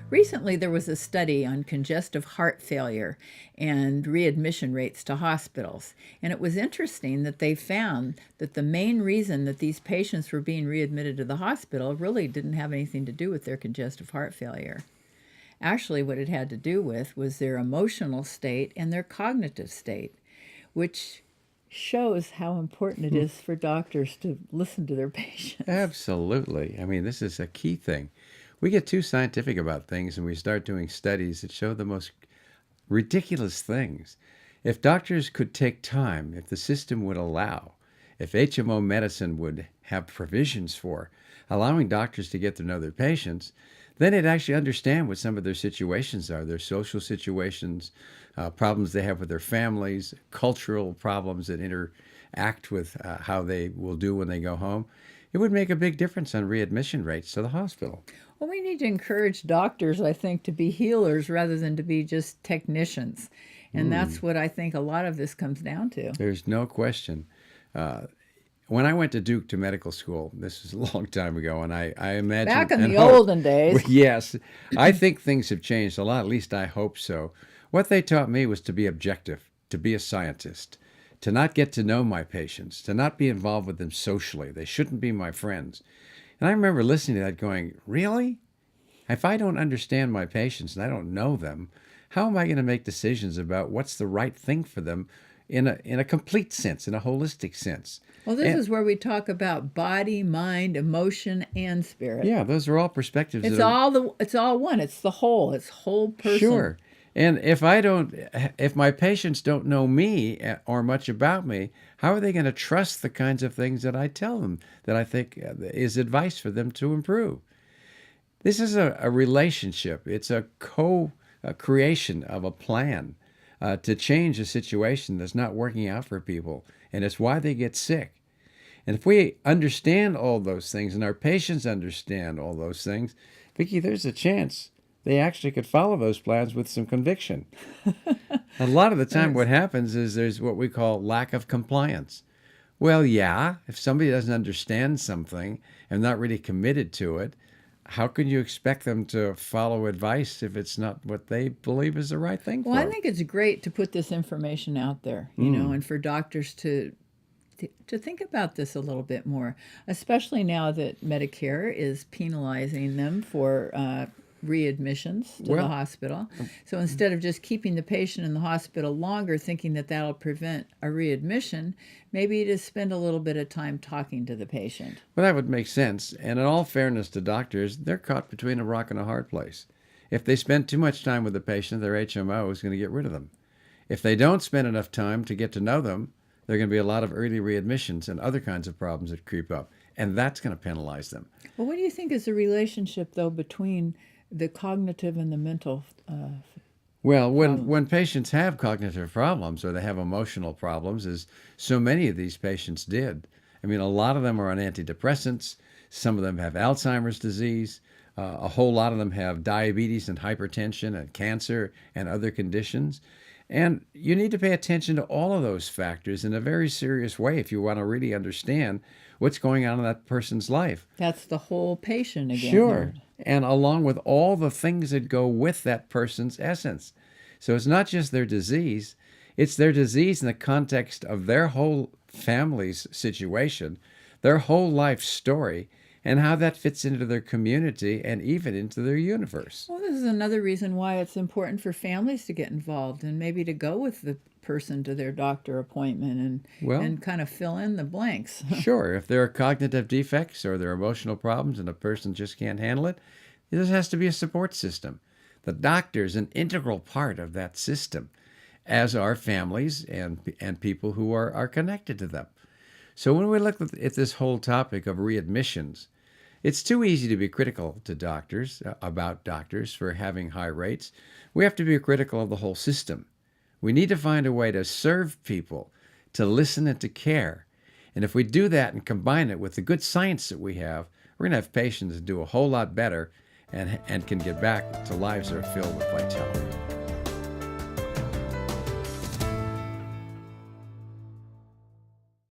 Recently, there was a study on congestive heart failure and readmission rates to hospitals. And it was interesting that they found that the main reason that these patients were being readmitted to the hospital really didn't have anything to do with their congestive heart failure. Actually, what it had to do with was their emotional state and their cognitive state, which shows how important it is for doctors to listen to their patients. Absolutely. I mean, this is a key thing. We get too scientific about things and we start doing studies that show the most ridiculous things. If doctors could take time, if the system would allow, if HMO medicine would have provisions for allowing doctors to get to know their patients, then they'd actually understand what some of their situations are, their social situations, problems they have with their families, cultural problems that interact with how they will do when they go home. It would make a big difference on readmission rates to the hospital. Well, we need to encourage doctors, I think, to be healers rather than to be just technicians. And that's what I think a lot of this comes down to. There's no question. When I went to Duke to medical school, this was a long time ago, and I imagine... Back in the olden days. Yes. I think things have changed a lot, at least I hope so. What they taught me was to be objective, to be a scientist, to not get to know my patients, to not be involved with them socially. They shouldn't be my friends. And I remember listening to that going, really? If I don't understand my patients and I don't know them, how am I going to make decisions about what's the right thing for them in a complete sense, in a holistic sense? Well, this is where we talk about body, mind, emotion, and spirit. Yeah, those are all perspectives. It's all one. It's the whole. It's whole person. Sure. And if my patients don't know me or much about me, how are they going to trust the kinds of things that I tell them that I think is advice for them to improve? This is a relationship. It's a co-creation of a plan to change a situation that's not working out for people, and it's why they get sick. And if we understand all those things and our patients understand all those things, Vicki, there's a chance they actually could follow those plans with some conviction. A lot of the time what happens is there's what we call lack of compliance. Well, yeah, if somebody doesn't understand something and not really committed to it, how can you expect them to follow advice if it's not what they believe is the right thing for Well, I them? think it's great to put this information out there, you know, and for doctors to think about this a little bit more, especially now that Medicare is penalizing them for readmissions to the hospital. So instead of just keeping the patient in the hospital longer, thinking that that'll prevent a readmission, maybe to spend a little bit of time talking to the patient. Well, that would make sense. And in all fairness to doctors, they're caught between a rock and a hard place. If they spend too much time with the patient, their HMO is going to get rid of them. If they don't spend enough time to get to know them, there are going to be a lot of early readmissions and other kinds of problems that creep up. And that's going to penalize them. Well, what do you think is the relationship, though, between the cognitive and the mental? Well, when patients have cognitive problems or they have emotional problems, as so many of these patients did, I mean, a lot of them are on antidepressants. Some of them have Alzheimer's disease. A whole lot of them have diabetes and hypertension and cancer and other conditions. And you need to pay attention to all of those factors in a very serious way if you want to really understand what's going on in that person's life. That's the whole patient again. Sure. And along with all the things that go with that person's essence. So it's not just their disease, it's their disease in the context of their whole family's situation, their whole life story, and how that fits into their community and even into their universe. Well, this is another reason why it's important for families to get involved and maybe to go with the person to their doctor appointment and kind of fill in the blanks. Sure. If there are cognitive defects or there are emotional problems and a person just can't handle it, there has to be a support system. The doctor is an integral part of that system, as are families and people who are connected to them. So when we look at this whole topic of readmissions, it's too easy to be critical to doctors, about doctors for having high rates. We have to be critical of the whole system. We need to find a way to serve people, to listen and to care. And if we do that and combine it with the good science that we have, we're going to have patients that do a whole lot better and can get back to lives that are filled with vitality.